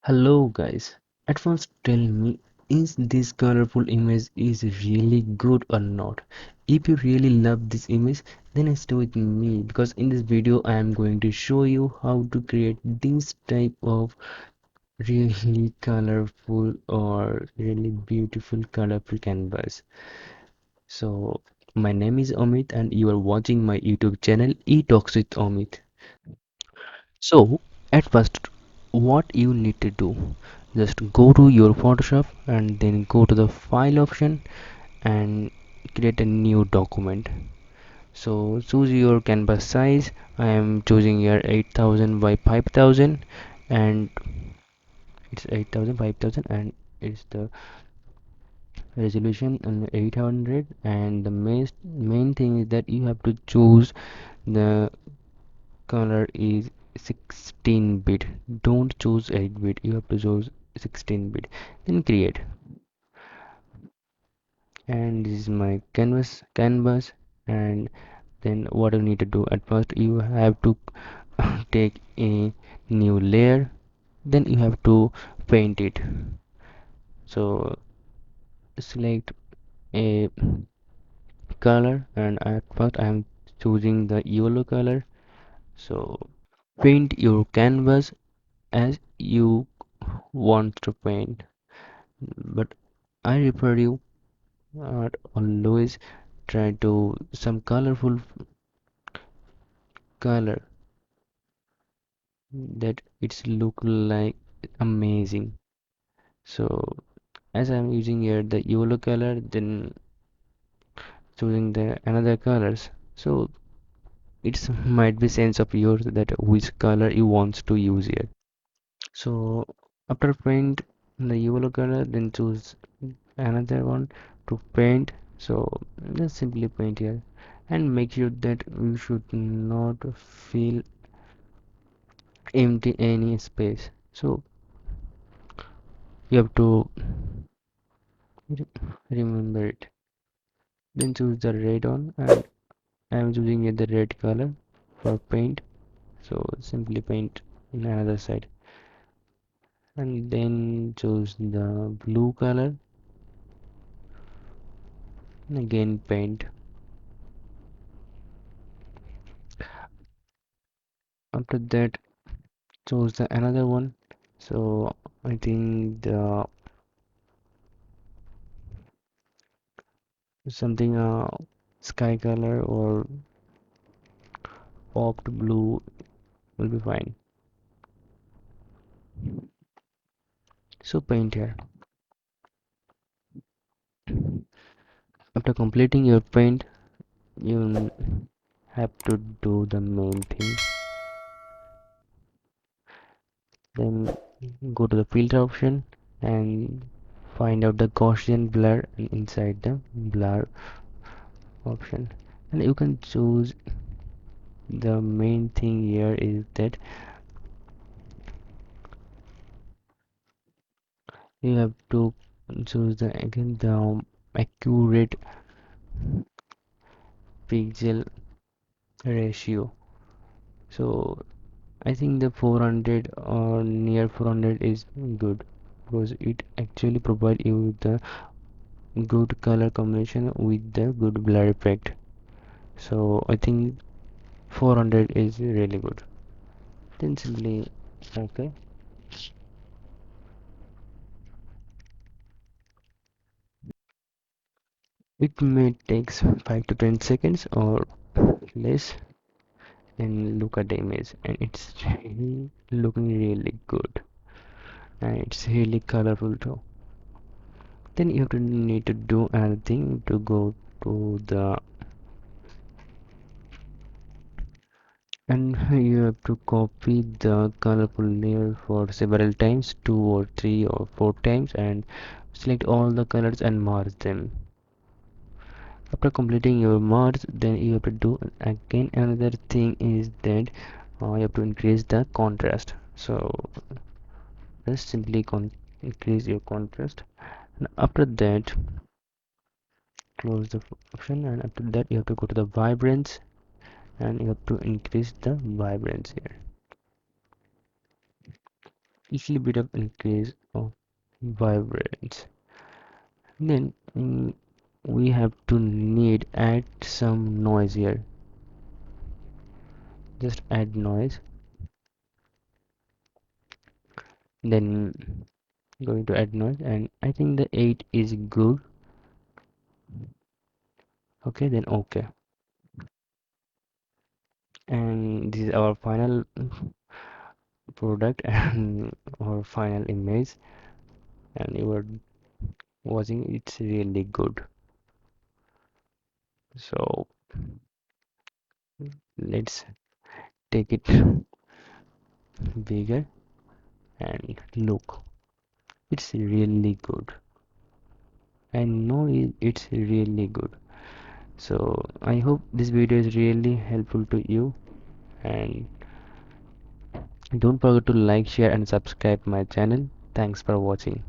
Hello guys. At first tell me, is this colorful image is really good or not? If you really love this image, then stay with me because in this video I am going to show you how to create this type of really colorful or really beautiful colorful canvas. So my name is Amit and you are watching my YouTube channel E Talks with Amit. So, at first, what you need to do, just go to your Photoshop and then go to the file option and create a new document. So, choose your canvas size. I am choosing here 8000 by 5000 and it's 8000 5000 and it's the resolution and 800 and the main thing is that you have to choose the color is 16-bit. Don't choose 8-bit, you have to choose 16-bit. Then create, and this is my canvas. And then what you need to do, at first you have to take a new layer, then you have to paint it. So select a color, and at first I am choosing the yellow color. So paint your canvas as you want to paint, but I refer you always try to some colorful color that it's look like amazing. So as I'm using here the yellow color, then choosing the another colors. So it's might be sense of yours that which color you want to use here. So after paint the yellow color, then choose another one to paint. So just simply paint here and make sure that you should not feel empty any space. So you have to remember it. Then choose the red one, and I am choosing the red color for paint. So simply paint in another side, and then choose the blue color and again paint. After that choose the another one. So I think the something sky color or popped blue will be fine. So paint here. After completing your paint, you have to do the main thing. Then go to the filter option and find out the Gaussian blur inside the blur option, and you can choose the main thing here is that you have to choose the again the accurate pixel ratio. So I think the 400 or near 400 is good because it actually provide you the good color combination with the good blur effect. So I think 400 is really good. Then simply okay. It may takes 5 to 10 seconds or less, and look at the image and it's really looking really good and it's really colorful too. Then you have to need to do another thing to go to the, and you have to copy the colorful layer for several times, 2 or 3 or 4 times, and select all the colors and merge them. After completing your merge, then you have to do again another thing is that you have to increase the contrast. So just simply increase your contrast, and after that close the option, and after that you have to go to the vibrance and you have to increase the vibrance here. little bit of increase of vibrance. Then we have to need add some noise here. Just add noise. Then going to add noise, and I think the 8 is good. Okay, then okay. And this is our final product and our final image, and you are watching, it's really good. So let's take it bigger and look, it's really good. I know it's really good. So I hope this video is really helpful to you, and don't forget to like, share and subscribe my channel. Thanks for watching.